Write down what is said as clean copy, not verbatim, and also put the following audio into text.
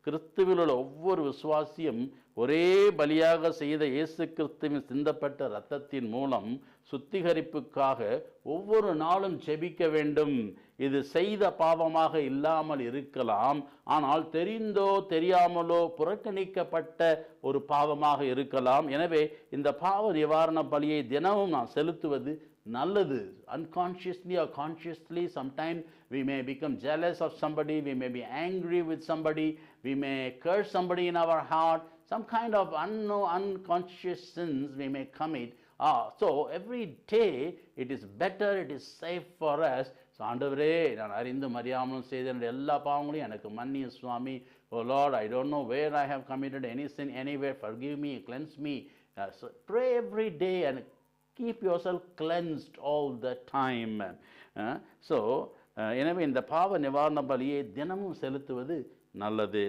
கிறிஸ்துவில் உள்ள ஒவ்வொரு விசுவாசியும் ஒரே பலியாக செய்த இயேசு கிறிஸ்துவின் சிந்தப்பட்ட இரத்தத்தின் மூலம் சுத்திகரிப்புக்காக ஒவ்வொரு நாளும் ஜெபிக்க வேண்டும். இது செய்த பாவமாக இல்லாமல் இருக்கலாம், ஆனால் தெரிந்தோ தெரியாமலோ புறக்கணிக்கப்பட்ட ஒரு பாவமாக இருக்கலாம். எனவே இந்த பாவ நிவாரண பலியை தினமும் நாம் செலுத்துவது நல்லது. Unconsciously or consciously, sometimes we may become jealous of somebody, we may be angry with somebody, we may curse somebody in our heart, some kind of unconscious sins we may commit. So every day it is better, it is safe for us. So ஆண்டவரே, நான் அறிந்தும் அறியாமலும் செய்த எல்லா பாவங்களையும் எனக்கு மன்னியும் சுவாமி. Oh Lord, I don't know where I have committed any sin anywhere, forgive me, cleanse me. So pray every day and keep yourself cleansed all the time. So எனவே இந்த பாவ நிவாரண பலியை தினமும் செலுத்துவது நல்லது.